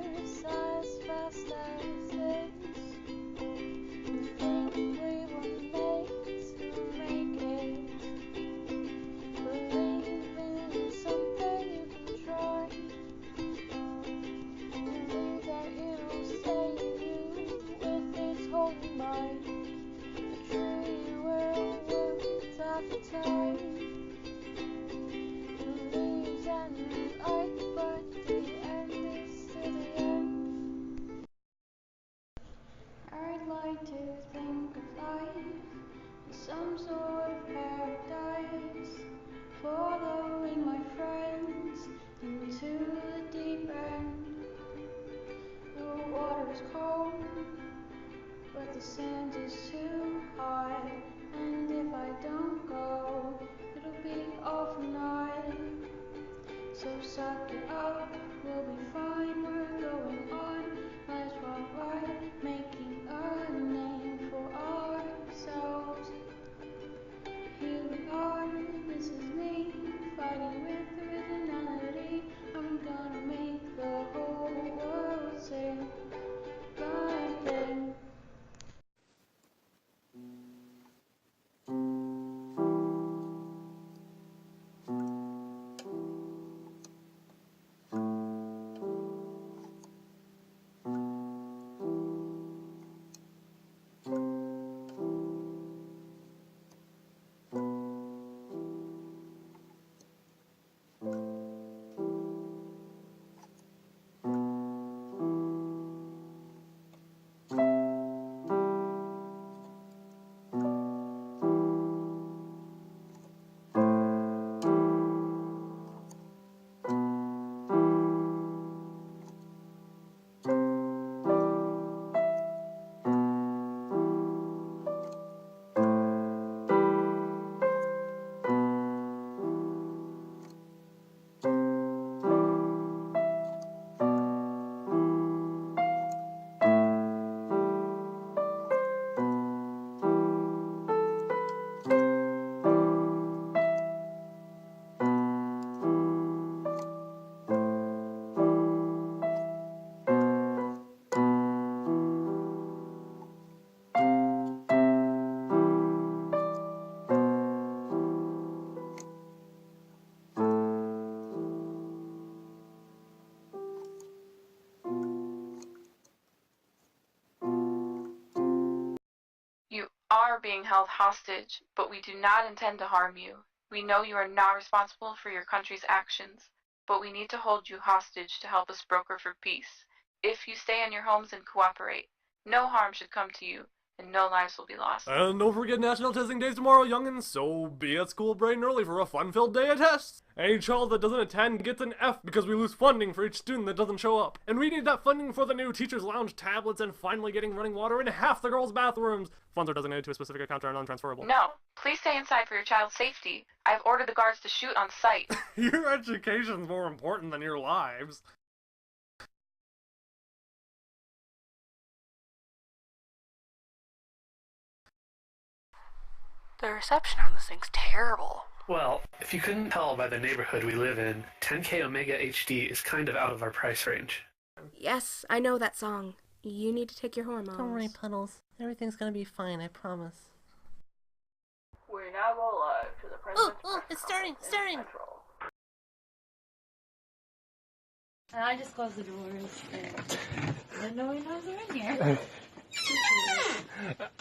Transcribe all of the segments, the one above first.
pass as fast as this. You think we were made to make it. Believe in something you can try. Believe that it'll save you with its holy might. The tree will root at the time. The leaves and the light, but the end is to the end. I'd like to think of life as some sort of paradise, following my friends into the deep end. The water is cold, but the sand is too hot, and if I don't go, it'll be all for naught. So suck it up, we'll be fine, we're going on. Might as well ride, making a name for ourselves. Here we are, this is me, fighting with originality. I'm gonna make the whole world sing my thing. You are being held hostage, but we do not intend to harm you. We know you are not responsible for your country's actions, but we need to hold you hostage to help us broker for peace. If you stay in your homes and cooperate, no harm should come to you, and no lives will be lost. And don't forget National Testing Day is tomorrow, youngins, so be at school bright and early for a fun-filled day of tests. Any child that doesn't attend gets an F because we lose funding for each student that doesn't show up. And we need that funding for the new Teacher's Lounge tablets and finally getting running water in half the girls' bathrooms. Funds are designated to a specific account and are non-transferable. No, please stay inside for your child's safety. I've ordered the guards to shoot on sight. Your education's more important than your lives. The reception on this thing's terrible. Well, if you couldn't tell by the neighborhood we live in, 10K Omega HD is kind of out of our price range. Yes, I know that song. You need to take your hormones. Don't worry, Puddles. Everything's gonna be fine, I promise. We now go live to the president's Oh, it's starting, starting! And I just closed the doors and nobody knows they're in here.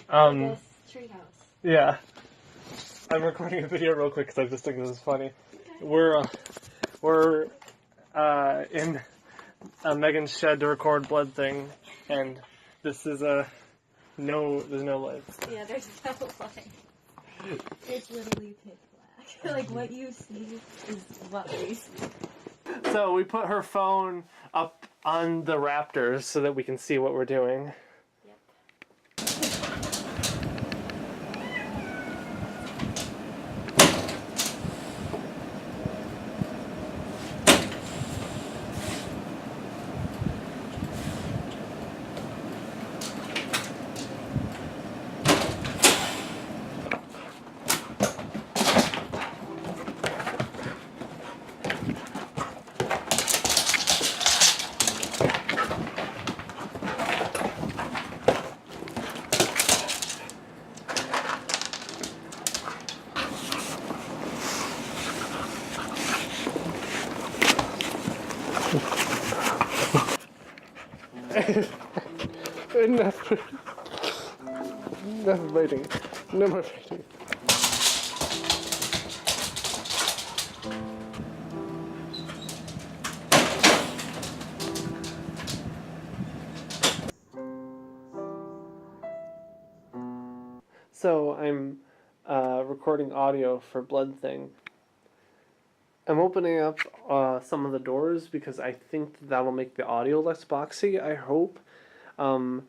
This treehouse. Yeah. I'm recording a video real quick because I just think this is funny. We're in Megan's shed to record Blood Thing, and this is there's no lights. Yeah, there's no light. It's literally pitch black. Like, what you see is what we see. So we put her phone up on the Raptors so that we can see what we're doing. Enough. Enough biting. No more biting. So I'm recording audio for Blood Thing. I'm opening up some of the doors because I think that'll make the audio less boxy, I hope. The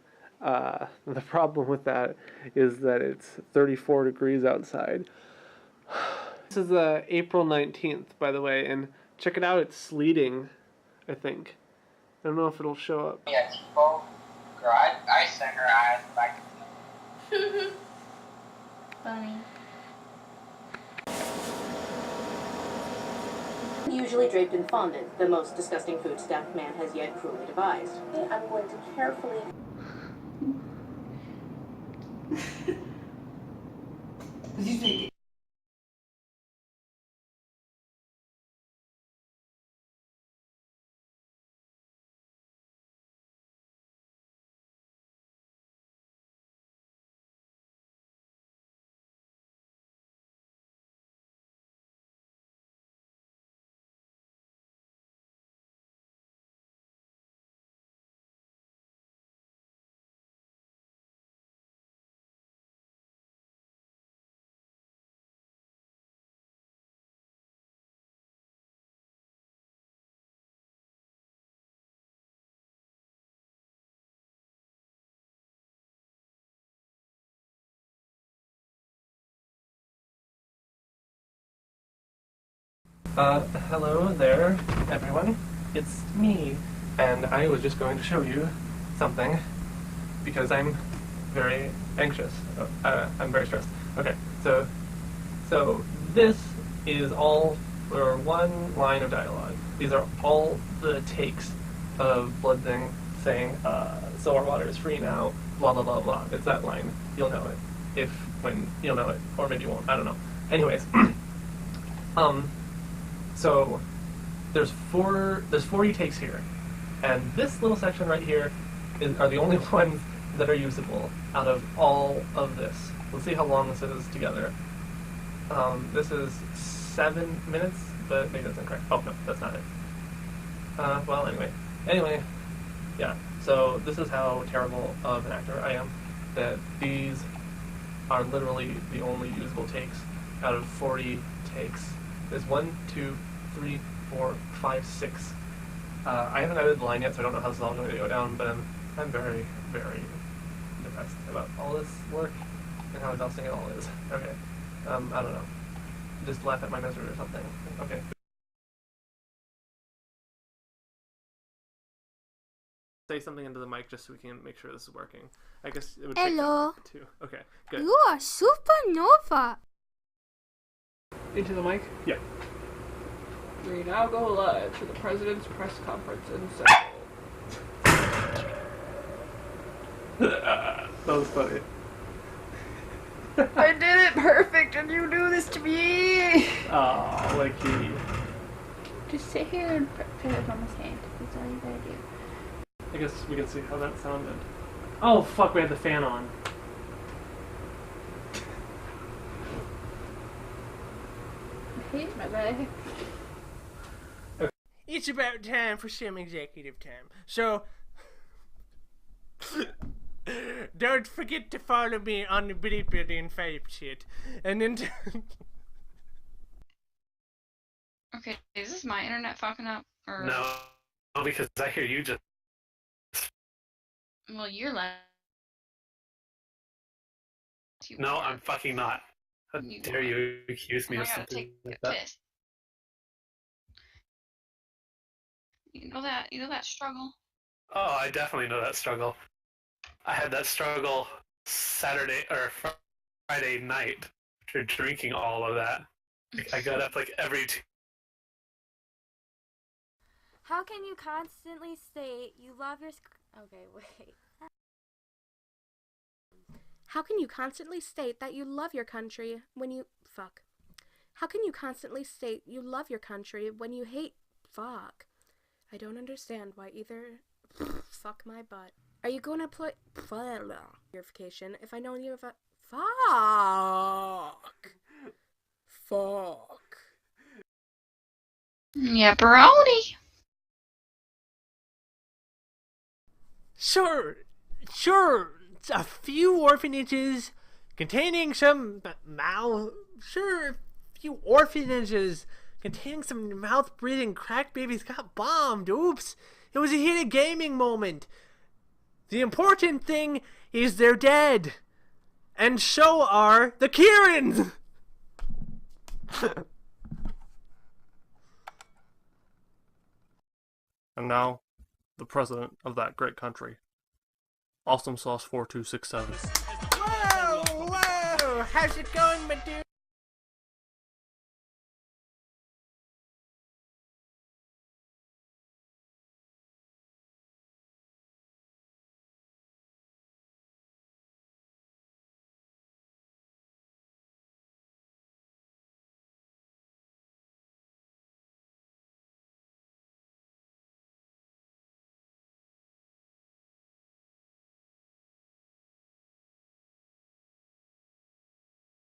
problem with that is that it's 34 degrees outside. This is April 19th, by the way, and check it out, it's sleeting, I think. I don't know if it'll show up. Yeah, T-Bow, girl, I sent her eyes back. Funny. Usually draped in fondant, the most disgusting food staff man has yet cruelly devised. I'm going to carefully... Hello there, everyone. It's me, and I was just going to show you something because I'm very anxious. I'm very stressed. Okay, so this is all for one line of dialogue. These are all the takes of Blood Thing saying, "So our water is free now." Blah blah blah blah. It's that line. You'll know it when you'll know it, or maybe you won't. I don't know. Anyways, So there's 40 takes here, and this little section right here are the only ones that are usable out of all of this. Let's see how long this is together. This is 7 minutes, but maybe that's incorrect. Oh no, that's not it. Well, anyway, yeah. So this is how terrible of an actor I am. That these are literally the only usable takes out of 40 takes. There's 1, 2, 3, 4, 5, 6. I haven't edited the line yet, so I don't know how this is all going to go down, but I'm very, very depressed about all this work and how exhausting it all is. Okay. I don't know. Just laugh at my misery or something. Okay. Say something into the mic just so we can make sure this is working. I guess it would Hello. take two. Okay, good. You are supernova. Into the mic? Yeah. We now go live to the President's press conference in Seoul. That was funny. I did it perfect, and you do this to me! Aw, Licky. Just sit here and put it on his hand. That's all you gotta do. I guess we can see how that sounded. Oh, fuck, we had the fan on. I hate my bag. It's about time for some executive time. So, don't forget to follow me on the Bleeper and Five shit. And then... Okay, is this my internet fucking up? Or... No, because I hear you just... Well, you're loud. No, I'm fucking not. How dare you accuse me of I gotta something take like a that? piss. You know that struggle? Oh, I definitely know that struggle. I had that struggle Saturday or Friday night after drinking all of that. I got up like every two. How can you constantly state you love your... Okay, wait. How can you constantly state that you love your country when you... Fuck. How can you constantly state you love your country when you hate... Fuck. I don't understand why either Fuck my butt. Are you going to play purification if I know you have a fuck? Yeah, Brody. Sure. A few orphanages containing some mouth-breathing crack babies got bombed. Oops. It was a heated gaming moment. The important thing is they're dead. And so are the Kierans! And now, the president of that great country. Awesome Sauce 4267. Whoa! How's it going, my dude?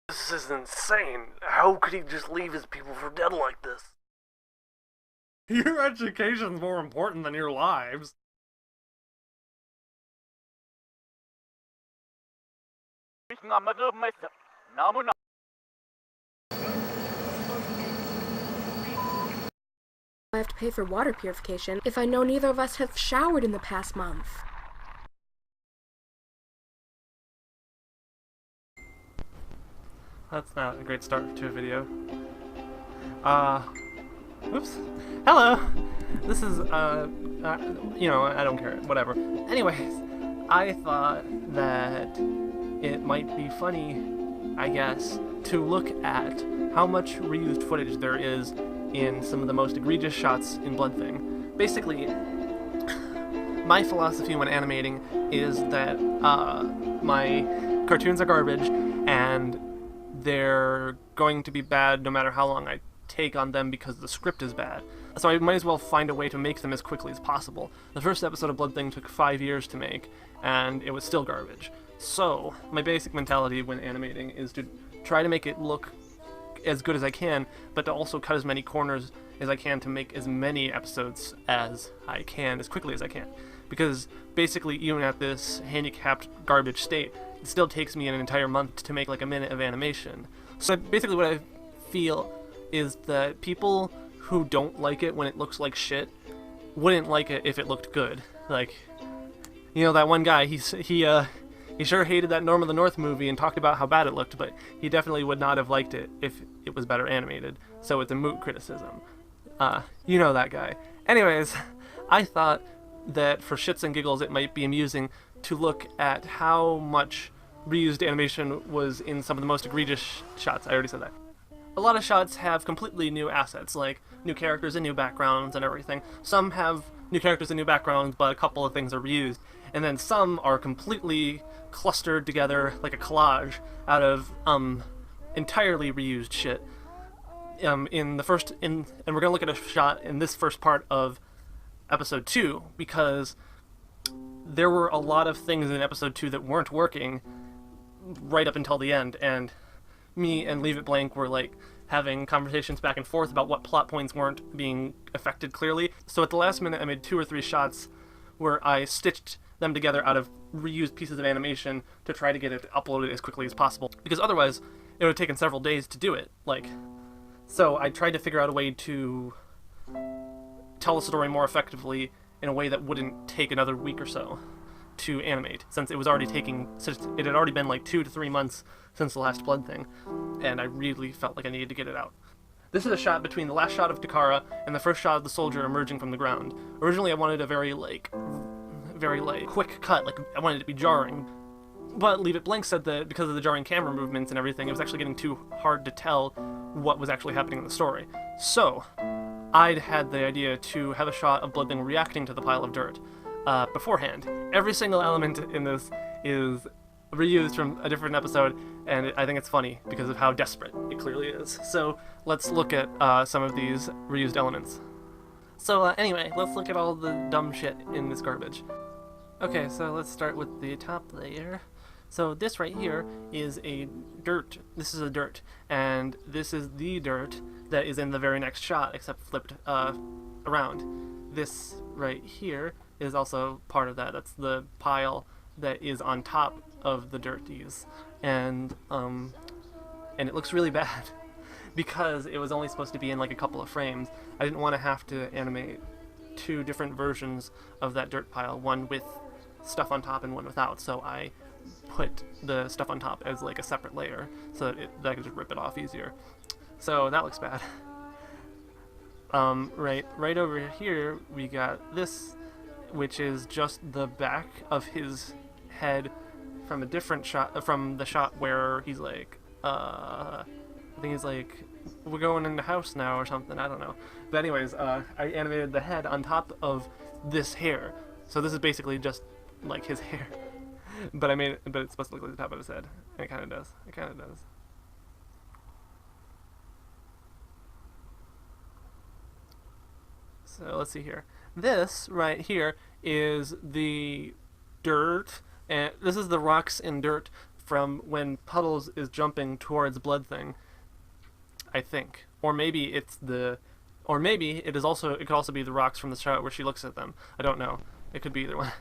This is insane. How could he just leave his people for dead like this? Your education's more important than your lives. I have to pay for water purification if I know neither of us have showered in the past month. That's not a great start to a video. Oops. Hello! This is, you know, I don't care, whatever. Anyways, I thought that it might be funny, I guess, to look at how much reused footage there is in some of the most egregious shots in Blood Thing. Basically, my philosophy when animating is that, my cartoons are garbage, and they're going to be bad no matter how long I take on them because the script is bad. So I might as well find a way to make them as quickly as possible. The first episode of Blood Thing took 5 years to make, and it was still garbage. So, my basic mentality when animating is to try to make it look as good as I can, but to also cut as many corners as I can to make as many episodes as I can, as quickly as I can. Because basically, even at this handicapped garbage state, it still takes me an entire month to make like a minute of animation. So basically what I feel is that people who don't like it when it looks like shit wouldn't like it if it looked good. Like, you know, that one guy, he sure hated that Norm of the North movie and talked about how bad it looked, but he definitely would not have liked it if it was better animated. So it's a moot criticism. You know that guy. Anyways, I thought that for shits and giggles it might be amusing to look at how much reused animation was in some of the most egregious shots. I already said that. A lot of shots have completely new assets, like new characters and new backgrounds and everything. Some have new characters and new backgrounds, but a couple of things are reused. And then some are completely clustered together like a collage out of entirely reused shit. And we're gonna look at a shot in this first part of episode 2 because there were a lot of things in episode 2 that weren't working right up until the end, and me and Leave It Blank were like having conversations back and forth about what plot points weren't being affected clearly. So at the last minute I made 2 or 3 shots where I stitched them together out of reused pieces of animation to try to get it uploaded as quickly as possible, because otherwise it would have taken several days to do it. So I tried to figure out a way to tell the story more effectively in a way that wouldn't take another week or so to animate, since it had already been like 2 to 3 months since the last Blood Thing, and I really felt like I needed to get it out. This is a shot between the last shot of Takara and the first shot of the soldier emerging from the ground. Originally I wanted a very quick cut, like I wanted it to be jarring, but Leave It Blank said that because of the jarring camera movements and everything, it was actually getting too hard to tell what was actually happening in the story. So I'd had the idea to have a shot of Blood Thing reacting to the pile of dirt beforehand. Every single element in this is reused from a different episode, and I think it's funny because of how desperate it clearly is. So let's look at some of these reused elements. So anyway, let's look at all the dumb shit in this garbage. Okay, so let's start with the top layer. So this right here is a dirt. This is a dirt, and this is the dirt that is in the very next shot, except flipped around. This right here is also part of that. That's the pile that is on top of the dirties, and it looks really bad because it was only supposed to be in like a couple of frames. I didn't want to have to animate two different versions of that dirt pile, one with stuff on top and one without, so I put the stuff on top as like a separate layer so that I could just rip it off easier. So that looks bad. Right over here we got this, which is just the back of his head from a different shot, from the shot where he's like, I think he's like, we're going in the house now or something, I don't know. But anyways, I animated the head on top of this hair. So this is basically just like his hair. But it's supposed to look like the top of his head. And it kind of does. It kind of does. So let's see here. This right here is the dirt, and this is the rocks and dirt from when Puddles is jumping towards Blood Thing, I think. Or maybe it could also be the rocks from the shot where she looks at them. I don't know. It could be either one.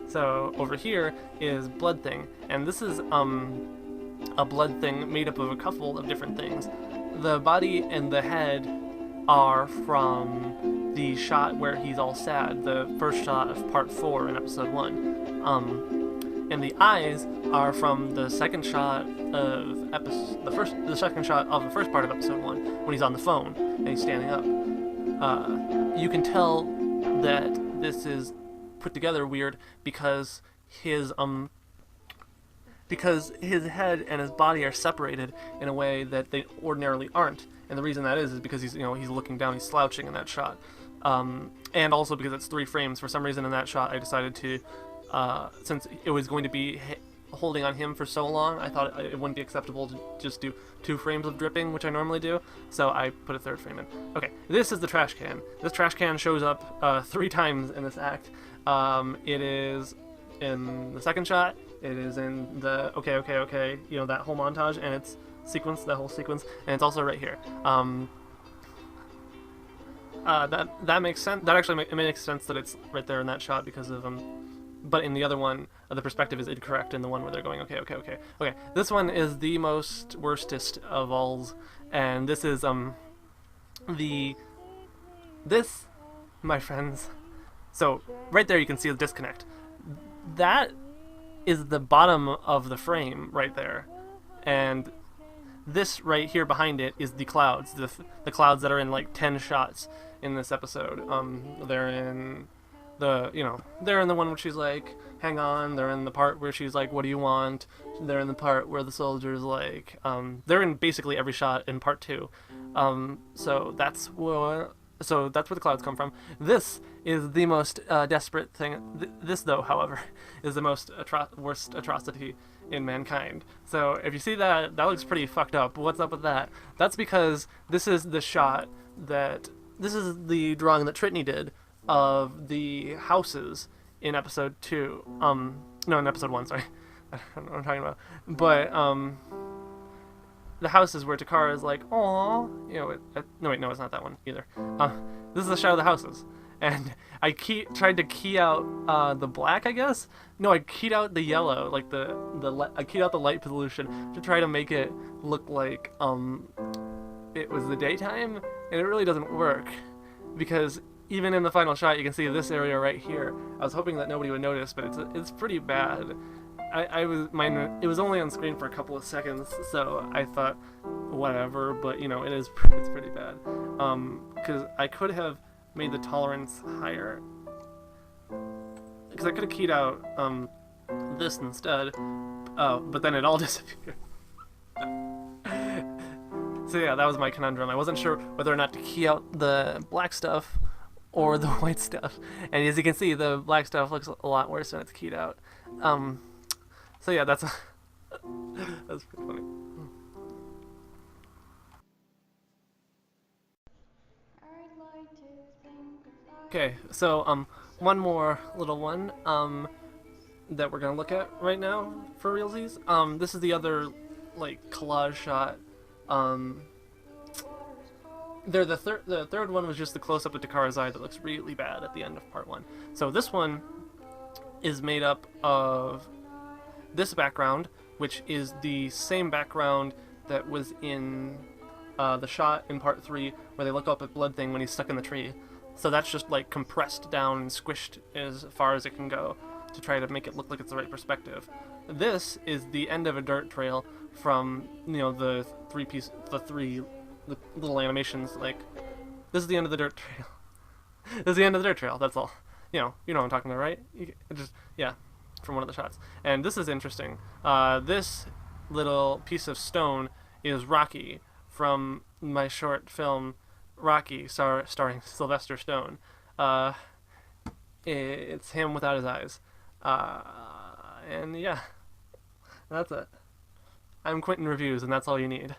So over here is Blood Thing, and this is a blood thing made up of a couple of different things. The body and the head are from the shot where he's all sad, the first shot of part 4 in episode 1. And the eyes are from the second shot of the second shot of the first part of episode 1 when he's on the phone and he's standing up. You can tell that this is put together weird because his head and his body are separated in a way that they ordinarily aren't, and the reason that is because he's looking down, he's slouching in that shot, and also because it's 3 frames. For some reason in that shot I decided to, since it was going to be holding on him for so long, I thought it wouldn't be acceptable to just do 2 frames of dripping, which I normally do, so I put a 3rd frame in. Okay, this is the trash can. This trash can shows up 3 times in this act. It is in the second shot, it is in the okay, that whole montage, and it's that whole sequence, and it's also right here. That makes sense. That actually it makes sense that it's right there in that shot because of but in the other one, the perspective is incorrect in the one where they're going okay. This one is the worstest of alls, and this is this, my friends. So right there you can see the disconnect. That is the bottom of the frame right there, and this right here behind it is the clouds, the clouds that are in like 10 shots in this episode. They're in the one where she's like, hang on. They're in the part where she's like, what do you want? They're in the part where the soldier's like, they're in basically every shot in part 2. So that's where the clouds come from. This is the most desperate thing. This, though, however, is the most worst atrocity in mankind. So if you see that looks pretty fucked up. What's up with that? That's because this is the drawing that Tritney did of the houses in episode 2. No, in episode 1, sorry. I don't know what I'm talking about. But, the houses where Takara is like, aww, no, it's not that one either. This is the shot of the houses, and I tried to key out the black, I guess. No, I keyed out the yellow, like I keyed out the light pollution to try to make it look like it was the daytime, and it really doesn't work because even in the final shot you can see this area right here. I was hoping that nobody would notice, but it's pretty bad. It was only on screen for a couple of seconds, so I thought, whatever, but it's pretty bad. Because I could have made the tolerance higher. Because I could have keyed out this instead, but then it all disappeared. So yeah, that was my conundrum. I wasn't sure whether or not to key out the black stuff or the white stuff. And as you can see, the black stuff looks a lot worse when it's keyed out. So yeah, that's pretty funny. I'd like to Okay, so one more little one that we're gonna look at right now for realsies. This is the other like collage shot. The third one was just the close up of Takara's eye that looks really bad at the end of part one. So this one is made up of this background, which is the same background that was in the shot in part 3 where they look up at Blood Thing when he's stuck in the tree. So that's just like compressed down and squished as far as it can go to try to make it look like it's the right perspective. This is the end of a dirt trail from, you know, the three little animations. Like, this is the end of the dirt trail. This is the end of the dirt trail, that's all. You know what I'm talking about, right? Yeah, from one of the shots. And this is interesting. This little piece of stone is Rocky from my short film Rocky, starring Sylvester Stone. It's him without his eyes. And yeah, that's it. I'm Quentin Reviews, and that's all you need.